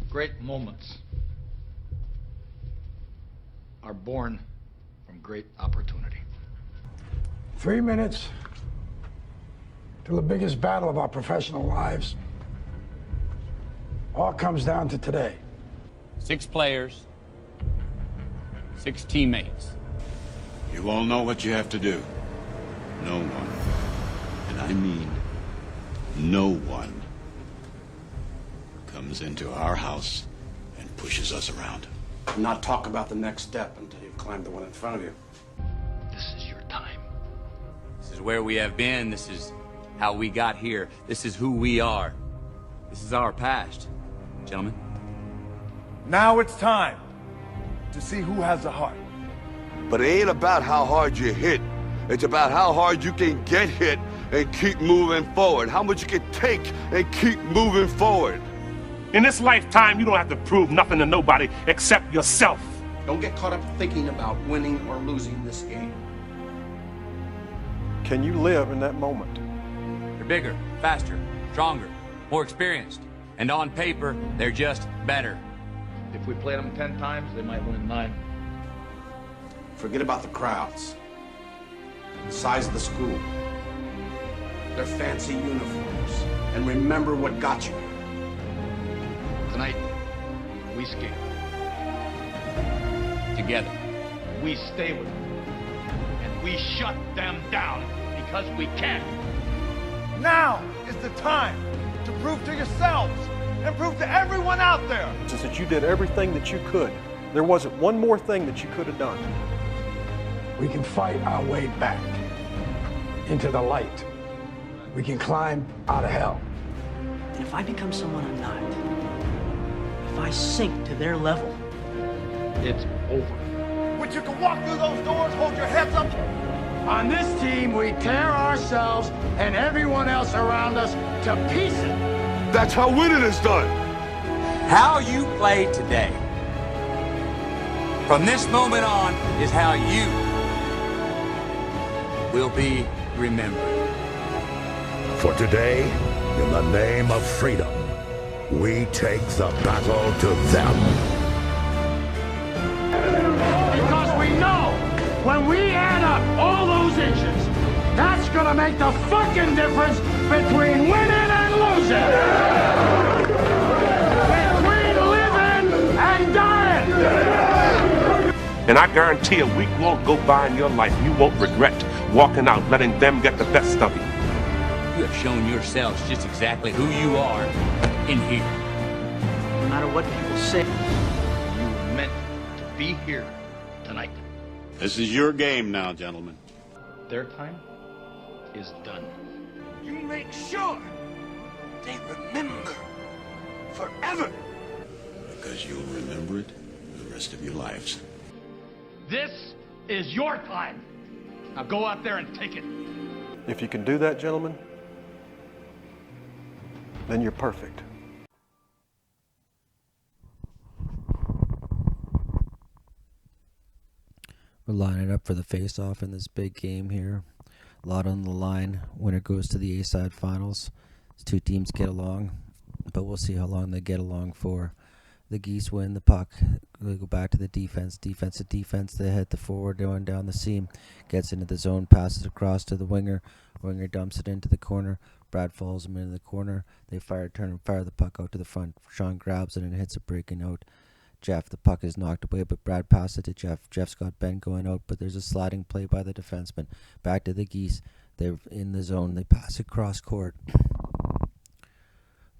Great moments are born from great opportunity. 3 minutes to the biggest battle of our professional lives. All comes down to today. 6 players, 6 teammates. You all know what you have to do. No one, and I mean no one, comes into our house and pushes us around. Not talk about the next step until you've climbed the one in front of you. This is your time. This is where we have been. This is how we got here. This is who we are. This is our past, gentlemen. Now it's time to see who has the heart. But it ain't about how hard you hit. It's about how hard you can get hit and keep moving forward. How much you can take and keep moving forward. In this lifetime, you don't have to prove nothing to nobody except yourself. Don't get caught up thinking about winning or losing this game. Can you live in that moment? They're bigger, faster, stronger, more experienced. And on paper, they're just better. If we played them 10 times, they might win 9. Forget about the crowds, the size of the school, their fancy uniforms, and remember what got you. Tonight, we skate. Together. We stay with them. And we shut them down because we can. Now is the time to prove to yourselves and prove to everyone out there. Just that you did everything that you could. There wasn't one more thing that you could have done. We can fight our way back into the light. We can climb out of hell. And if I become someone I'm not, if I sink to their level, It's over. When you can walk through those doors, hold your heads up. On this team, we tear ourselves and everyone else around us to pieces. That's how winning is done. How you play today, from this moment on, is how you will be remembered. For today, in the name of freedom, we take the battle to them. Because we know when we add up all those inches, that's gonna make the fucking difference between winning and losing. Between living and dying. And I guarantee a week won't go by in your life. You won't regret walking out, letting them get the best of you. You have shown yourselves just exactly who you are in here. no matter what people say, You were meant to be here tonight. This is your game now, gentlemen. Their time is done. You make sure they remember forever. Because you'll remember it the rest of your lives. This is your time. Now go out there and take it. If you can do that, gentlemen, then you're perfect. We're lining up for the face-off in this big game here. A lot on the line. Winner goes to the A-side finals. These two teams get along, but we'll see how long they get along for. The Geese win the puck. They go back to the defense. Defense to defense. They hit the forward going down the seam. Gets into the zone. Passes across to the winger. Winger dumps it into the corner. Brad follows him into the corner. They turn and fire the puck out to the front. Sean grabs it and hits a breaking out. Jeff, the puck is knocked away, but Brad passed it to Jeff. Jeff's got Ben going out, but there's a sliding play by the defenseman. Back to the Geese. They're in the zone. They pass across court.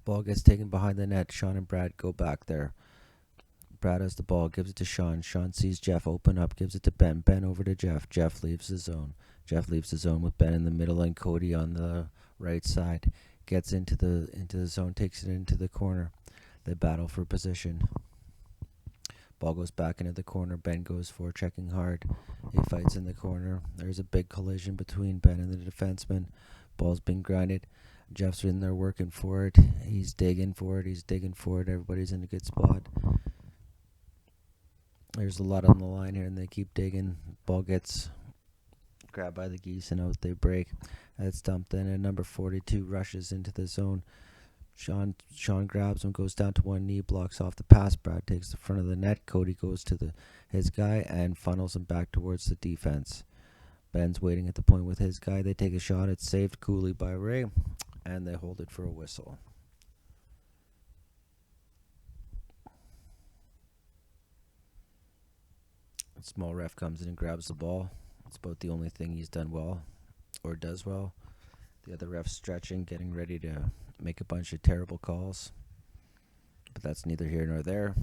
Ball gets taken behind the net. Sean and Brad go back there. Brad has the ball, gives it to Sean. Sean sees Jeff open up, gives it to Ben. Ben over to Jeff. Jeff leaves the zone. Jeff leaves the zone with Ben in the middle and Cody on the right side. Gets into the zone, takes it into the corner. They battle for position. Ball goes back into the corner. Ben goes for checking hard. He fights in the corner. There's a big collision between Ben and the defenseman. Ball's being grinded. Jeff's in there working for it. He's digging for it. Everybody's in a good spot. There's a lot on the line here, and they keep digging. Ball gets grabbed by the Geese, and out they break. That's dumped in, and number 42 rushes into the zone. Sean grabs him, goes down to one knee, blocks off the pass. Brad takes the front of the net. Cody goes to his guy and funnels him back towards the defense. Ben's waiting at the point with his guy. They take a shot. It's saved coolly by Ray, and they hold it for a whistle. A small ref comes in and grabs the ball. It's about the only thing he's done well, or does well. The other ref's stretching, getting ready to make a bunch of terrible calls. But that's neither here nor there.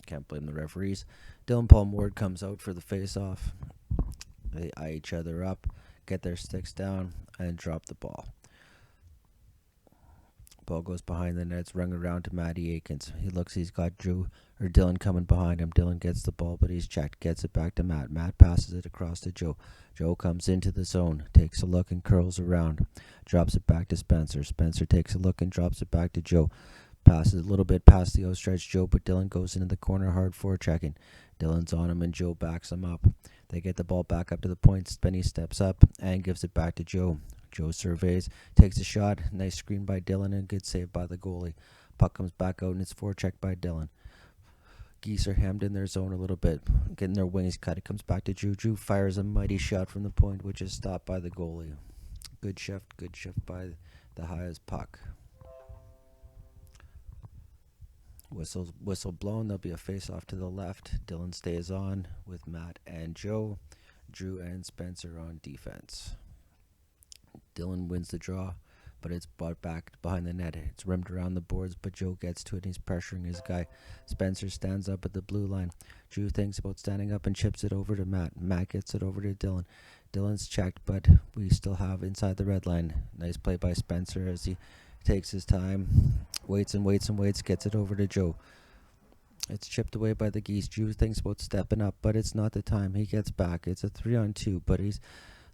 Can't blame the referees. Dylan Paul Ward comes out for the face-off. They eye each other up, get their sticks down, and drop the ball. Ball goes behind the net. It's rung around to Matty Akins. He looks, he's got Dylan coming behind him. Dylan gets the ball, but he's checked. Gets it back to Matt. Matt passes it across to Joe. Joe comes into the zone, takes a look and curls around. Drops it back to Spencer. Spencer takes a look and drops it back to Joe. Passes a little bit past the outstretched Joe, but Dylan goes into the corner hard forechecking. Dylan's on him and Joe backs him up. They get the ball back up to the point. Spenny steps up and gives it back to Joe. Joe surveys, takes a shot. Nice screen by Dylan and a good save by the goalie. Puck comes back out and it's forechecked by Dylan. Geese are hemmed in their zone a little bit, getting their wings cut. It comes back to Drew. Drew fires a mighty shot from the point, which is stopped by the goalie. Good shift by the highest puck. Whistle blown. There'll be a face-off to the left. Dylan stays on with Matt and Joe. Drew and Spencer on defense. Dylan wins the draw, but it's brought back behind the net. It's rimmed around the boards, but Joe gets to it and he's pressuring his guy. Spencer stands up at the blue line. Drew thinks about standing up and chips it over to Matt. Matt gets it over to Dylan. Dylan's checked, but we still have inside the red line. Nice play by Spencer as he takes his time, waits and waits and waits, gets it over to Joe. It's chipped away by the Geese. Drew thinks about stepping up, but it's not the time. He gets back. It's a 3-on-2, but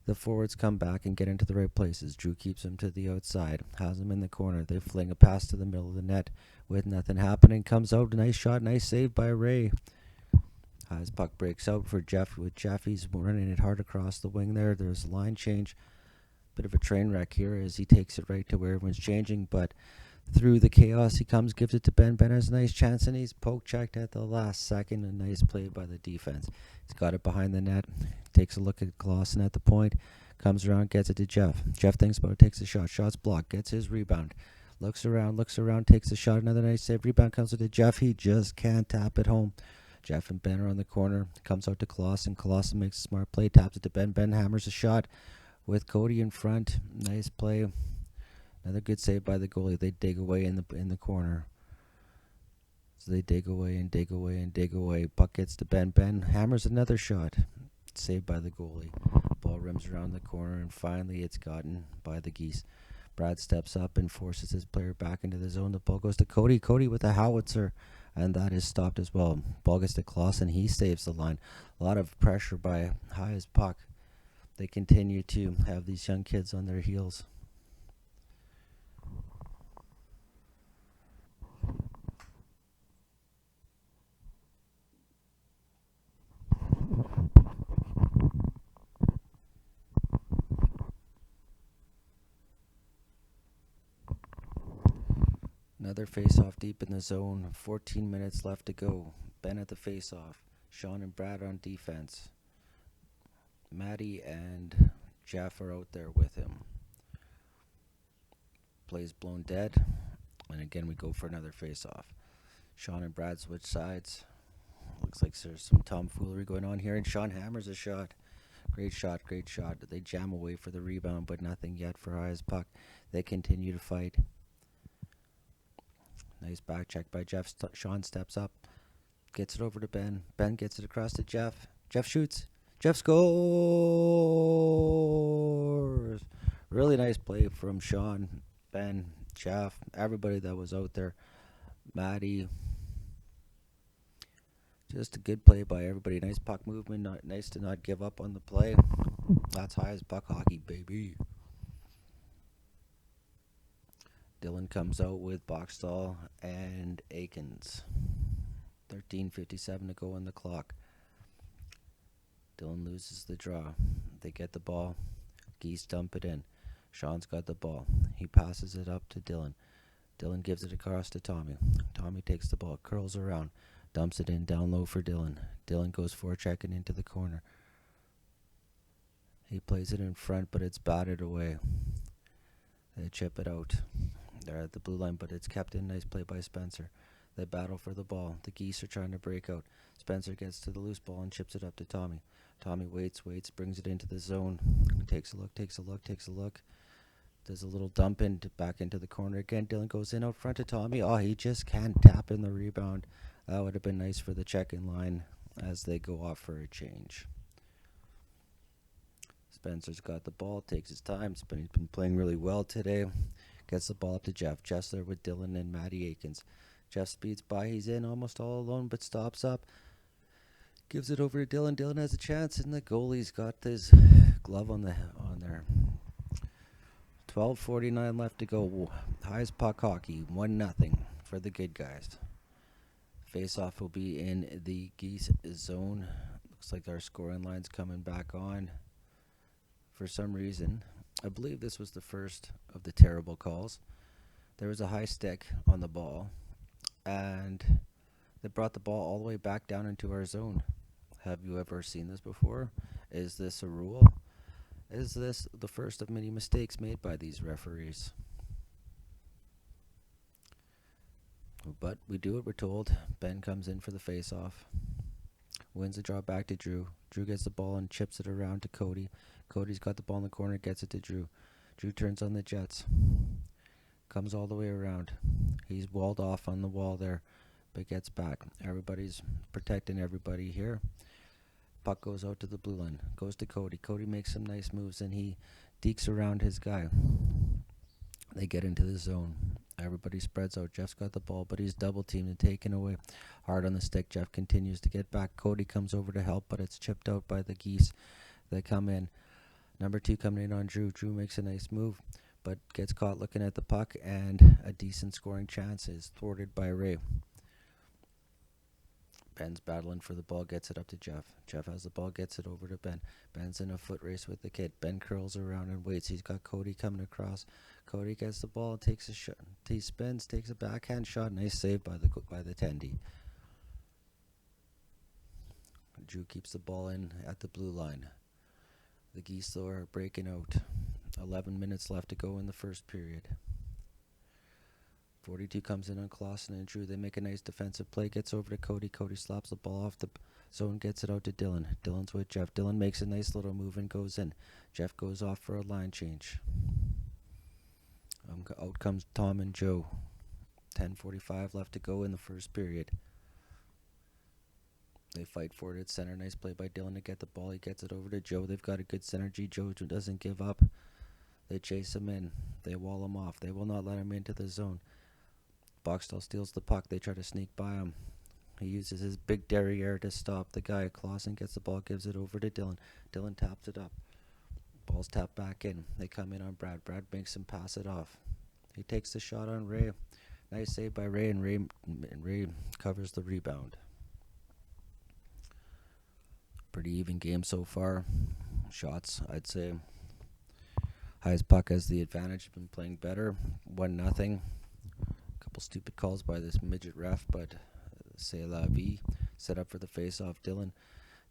the forwards come back and get into the right places. Drew keeps him to the outside, has him in the corner. They fling a pass to the middle of the net with nothing happening. Comes out, nice shot, nice save by Ray. His puck breaks out for Jeff. With Jeff, he's running it hard across the wing there. There's a line change. Bit of a train wreck here as he takes it right to where everyone's changing, but through the chaos he comes, gives it to Ben. Ben has a nice chance and he's poke checked at the last second. A nice play by the defense. He's got it behind the net, takes a look at Clausen at the point, comes around, gets it to Jeff. Jeff thinks about it, takes a shot, shot's blocked, gets his rebound, looks around, takes a shot, another nice save, rebound comes to Jeff. He just can't tap it home. Jeff and Ben are on the corner, comes out to Clausen. Clausen makes a smart play, taps it to Ben. Ben hammers a shot with Cody in front. Nice play. Another good save by the goalie. They dig away in the corner. So they dig away and dig away and dig away. Puck gets to Ben. Ben hammers another shot. Saved by the goalie. Ball rims around the corner and finally it's gotten by the Geese. Brad steps up and forces his player back into the zone. The ball goes to Cody. Cody with a howitzer, and that is stopped as well. Ball gets to Clausen. He saves the line. A lot of pressure by highest puck. They continue to have these young kids on their heels. Another face-off deep in the zone. 14 minutes left to go. Ben at the face-off. Sean and Brad on defense. Matty and Jeff are out there with him. Play's blown dead. And again we go for another face-off. Sean and Brad switch sides. Looks like there's some tomfoolery going on here. And Sean hammers a shot. Great shot, great shot. They jam away for the rebound, but nothing yet for highest puck. They continue to fight. Nice back check by Jeff. Sean steps up. Gets it over to Ben. Ben gets it across to Jeff. Jeff shoots. Jeff scores. Really nice play from Sean, Ben, Jeff, everybody that was out there. Matty. Just a good play by everybody. Nice puck movement. Nice to not give up on the play. That's highest puck hockey, baby. Dylan comes out with Boxstall and Akins. 13:57 to go on the clock. Dylan loses the draw. They get the ball. Geese dump it in. Sean's got the ball. He passes it up to Dylan. Dylan gives it across to Tommy. Tommy takes the ball, curls around, dumps it in down low for Dylan. Dylan goes forechecking into the corner. He plays it in front, but it's batted away. They chip it out. They're at the blue line, but it's kept in. Nice play by Spencer. They battle for the ball. The Geese are trying to break out. Spencer gets to the loose ball and chips it up to Tommy. Tommy waits, brings it into the zone. Takes a look. Does a little dump back into the corner again. Dylan goes in out front to Tommy. Oh, he just can't tap in the rebound. That would have been nice for the check-in line as they go off for a change. Spencer's got the ball, takes his time. He's been playing really well today. Gets the ball up to Jeff. Jeff's there with Dylan and Matty Akins. Jeff speeds by. He's in almost all alone, but stops up. Gives it over to Dylan. Dylan has a chance, and the goalie's got his glove on there. 12:49 left to go. Highest puck hockey, 1-0 for the good guys. Face-off will be in the Geese zone. Looks like our scoring line's coming back on. For some reason, I believe this was the first of the terrible calls. There was a high stick on the ball, and they brought the ball all the way back down into our zone. Have you ever seen this before? Is this a rule? Is this the first of many mistakes made by these referees? But we do what we're told. Ben comes in for the face-off. Wins the draw back to Drew. Drew gets the ball and chips it around to Cody. Cody's got the ball in the corner, gets it to Drew. Drew turns on the Jets. Comes all the way around. He's walled off on the wall there, but gets back. Everybody's protecting everybody here. Puck goes out to the blue line. Goes to Cody. Cody makes some nice moves, and he dekes around his guy. They get into the zone. Everybody spreads out. Jeff's got the ball, but he's double-teamed and taken away. Hard on the stick. Jeff continues to get back. Cody comes over to help, but it's chipped out by the Geese. They come in. Number 2 coming in on Drew. Drew makes a nice move, but gets caught looking at the puck, and a decent scoring chance is thwarted by Ray. Ben's battling for the ball, gets it up to Jeff. Jeff has the ball, gets it over to Ben. Ben's in a foot race with the kid. Ben curls around and waits. He's got Cody coming across. Cody gets the ball, takes a shot. He spins, takes a backhand shot. Nice save by the Tendy. Drew keeps the ball in at the blue line. The Geese, though, are breaking out. 11 minutes left to go in the first period. 42 comes in on Clausen and Drew. They make a nice defensive play. Gets over to Cody. Cody slaps the ball off the zone. Gets it out to Dylan. Dylan's with Jeff. Dylan makes a nice little move and goes in. Jeff goes off for a line change. Out comes Tom and Joe. 10:45 left to go in the first period. They fight for it at center. Nice play by Dylan to get the ball. He gets it over to Joe. They've got a good synergy. Joe doesn't give up. They chase him in. They wall him off. They will not let him into the zone. Boxstall steals the puck. They try to sneak by him. He uses his big derriere to stop the guy. Clausen gets the ball, gives it over to Dylan. Dylan taps it up. Ball's tapped back in. They come in on Brad. Brad makes him pass it off. He takes the shot on Ray. Nice save by Ray, and Ray covers the rebound. Pretty even game so far. Shots, I'd say. Highest puck has the advantage. Been playing better. 1-0. Couple stupid calls by this midget ref, but c'est la vie. Set up for the face-off. Dylan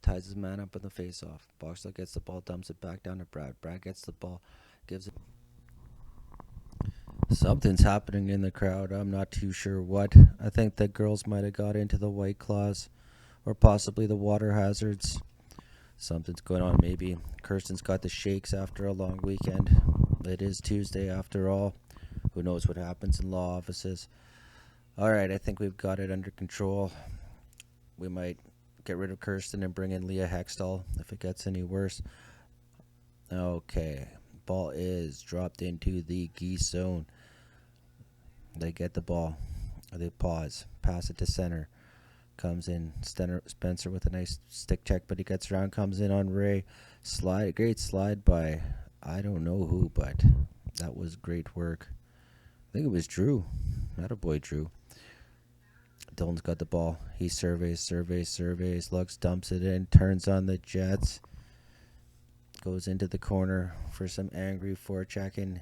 ties his man up in the face-off. Boxstall gets the ball, dumps it back down to Brad. Brad gets the ball, gives it. Something's happening in the crowd. I'm not too sure what. I think the girls might have got into the White Claws, or possibly the water hazards. Something's going on, maybe. Kirsten's got the shakes after a long weekend. It is Tuesday after all. Who knows what happens in law offices. Alright, I think we've got it under control. We might get rid of Kirsten and bring in Leah Hextall if it gets any worse. Okay, ball is dropped into the Geese zone. They get the ball. They pause. Pass it to center. Comes in Spencer with a nice stick check, but he gets around, comes in on Ray. Great slide by I don't know who, but that was great work. I think it was Drew. Attaboy, Drew. Dylan's got the ball. He surveys, looks, dumps it in, turns on the Jets. Goes into the corner for some angry forechecking.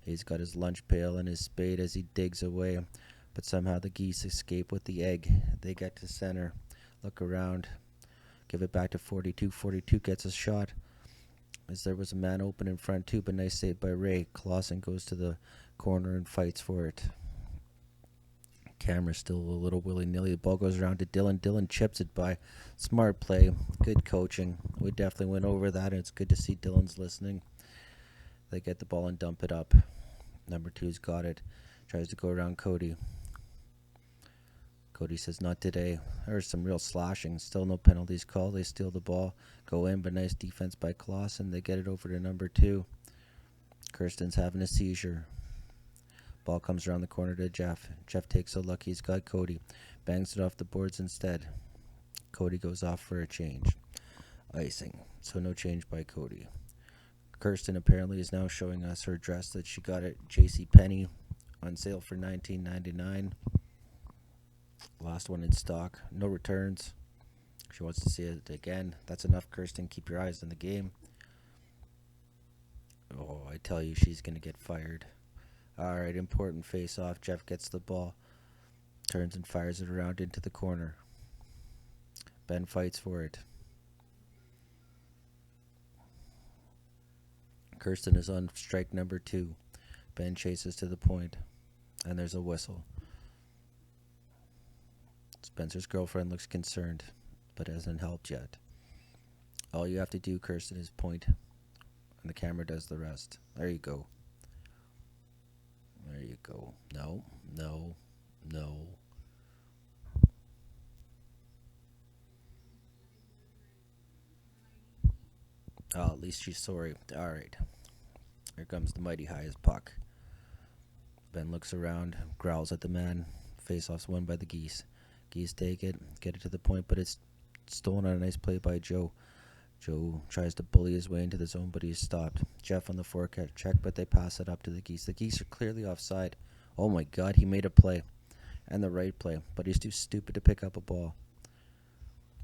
He's got his lunch pail and his spade as he digs away, but somehow the geese escape with the egg. They get to center, look around, give it back to 42. 42 gets a shot, as there was a man open in front too, but nice save by Ray. Clausen goes to the corner and fights for it. Camera's still a little willy-nilly. The ball goes around to Dylan. Dylan chips it by. Smart play. Good coaching. We definitely went over that, and it's good to see Dylan's listening. They get the ball and dump it up. Number 2's got it. Tries to go around Cody. Cody says, not today. There's some real slashing. Still no penalties called. They steal the ball. Go in, but nice defense by Clausen. They get it over to number 2. Kirsten's having a seizure. Ball comes around the corner to Jeff. Jeff takes a look. He's got Cody. Bangs it off the boards instead. Cody goes off for a change. Icing. So no change by Cody. Kirsten apparently is now showing us her dress that she got at JCPenney on sale for $19.99. Last one in stock. No returns. She wants to see it again. That's enough, Kirsten. Keep your eyes on the game. Oh, I tell you, she's going to get fired. Alright, important face-off. Jeff gets the ball. Turns and fires it around into the corner. Ben fights for it. Kirsten is on strike number 2. Ben chases to the point. And there's a whistle. Spencer's girlfriend looks concerned, but hasn't helped yet. All you have to do, Kirsten, is point. And the camera does the rest. There you go. There you go. No, no, no. Oh, at least she's sorry. Alright. Here comes the mighty highest puck. Ben looks around, growls at the man. Face-off's won by the Geese. Geese take it, get it to the point, but it's stolen on a nice play by Joe. Joe tries to bully his way into the zone, but he's stopped. Jeff on the forecheck check, but they pass it up to the Geese. The Geese are clearly offside. Oh my God, he made a play. And the right play, but he's too stupid to pick up a ball.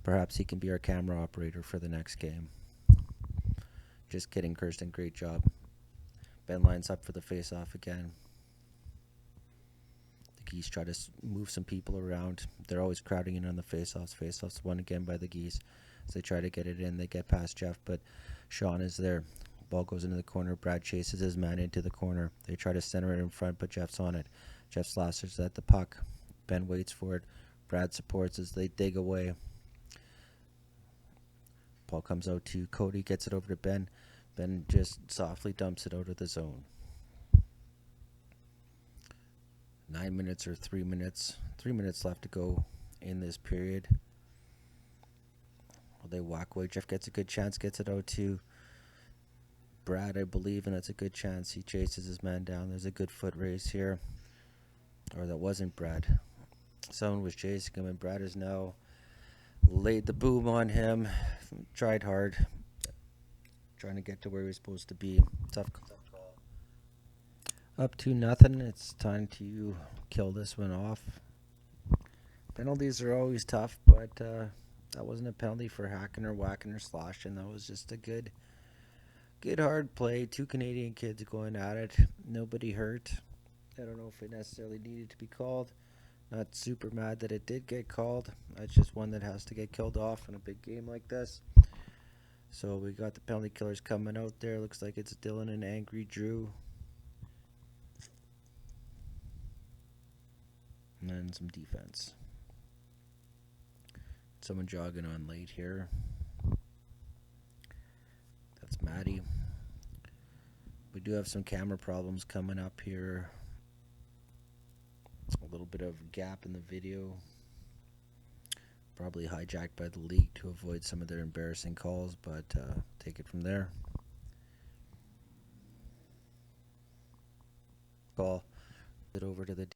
Perhaps he can be our camera operator for the next game. Just kidding, Kirsten, great job. Ben lines up for the face-off again. The Geese try to move some people around. They're always crowding in on the face-offs. Face-offs won again by the Geese. As they try to get it in, they get past Jeff, but Sean is there. Ball goes into the corner. Brad chases his man into the corner. They try to center it in front, but Jeff's on it. Jeff slashers at the puck. Ben waits for it. Brad supports as they dig away. Ball comes out to Cody, gets it over to Ben. Ben just softly dumps it out of the zone. 9 minutes or 3 minutes. 3 minutes left to go in this period. Well, they walk away. Jeff gets a good chance, gets it out to Brad, I believe, and that's a good chance. He chases his man down. There's a good foot race here. Or that wasn't Brad. Someone was chasing him, and Brad has now laid the boom on him. Tried hard. Trying to get to where he was supposed to be. Tough call. Up to nothing. It's time to kill this one off. Penalties are always tough, but that wasn't a penalty for hacking or whacking or slashing. That was just a good hard play. 2 Canadian kids going at it. Nobody hurt. I don't know if it necessarily needed to be called. Not super mad that it did get called. That's just one that has to get killed off in a big game like this. So we got the penalty killers coming out there. Looks like it's Dylan and Angry Drew. And then some defense. Someone jogging on late here. That's Maddie. We do have some camera problems coming up here. A little bit of gap in the video. Probably hijacked by the league to avoid some of their embarrassing calls, but take it from there. Call it over to the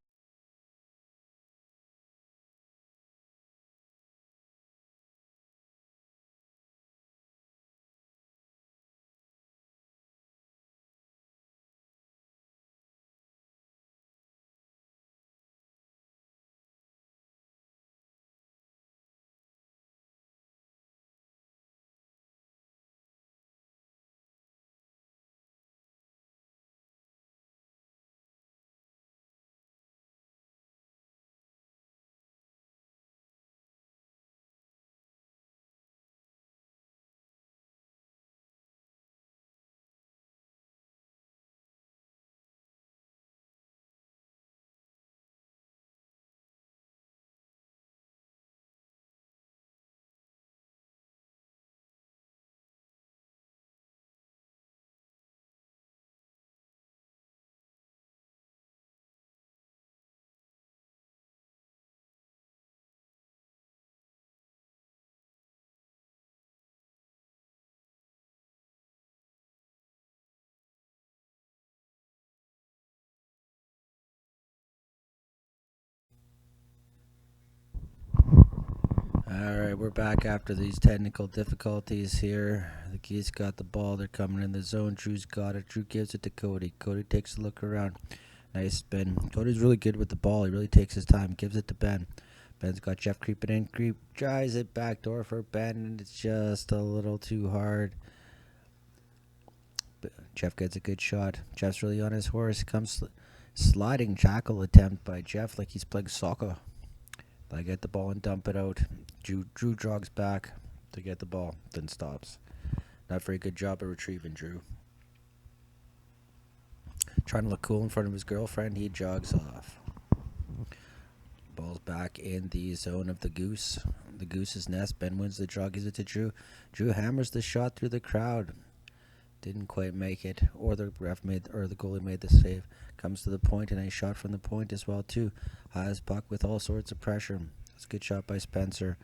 we're back after these technical difficulties here. The Geese got the ball. They're coming in the zone. Drew's got it. Drew gives it to Cody. Cody takes a look around. Nice spin. Cody's really good with the ball. He really takes his time. Gives it to Ben. Ben's got Jeff creeping in. Drives it back door for Ben, and it's just a little too hard. But Jeff gets a good shot. Jeff's really on his horse. Comes sliding tackle attempt by Jeff like he's playing soccer. I get the ball and dump it out. Drew jogs back to get the ball, then stops. Not very good job of retrieving Drew. Trying to look cool in front of his girlfriend, he jogs off. Ball's back in the zone of the Goose. The Goose's nest. Ben wins the draw, gives it to Drew. Drew hammers the shot through the crowd. Didn't quite make it, or the goalie made the save. Comes to the point, and a shot from the point as well too. Highest puck with all sorts of pressure. It's a good shot by Spencer,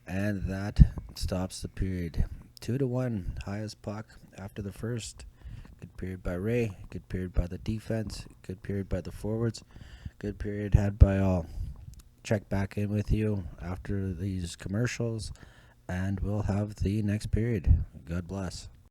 and that stops the period. 2-1. Highest puck after the first. Good period by Ray. Good period by the defense. Good period by the forwards. Good period had by all. Check back in with you after these commercials, and we'll have the next period. God bless.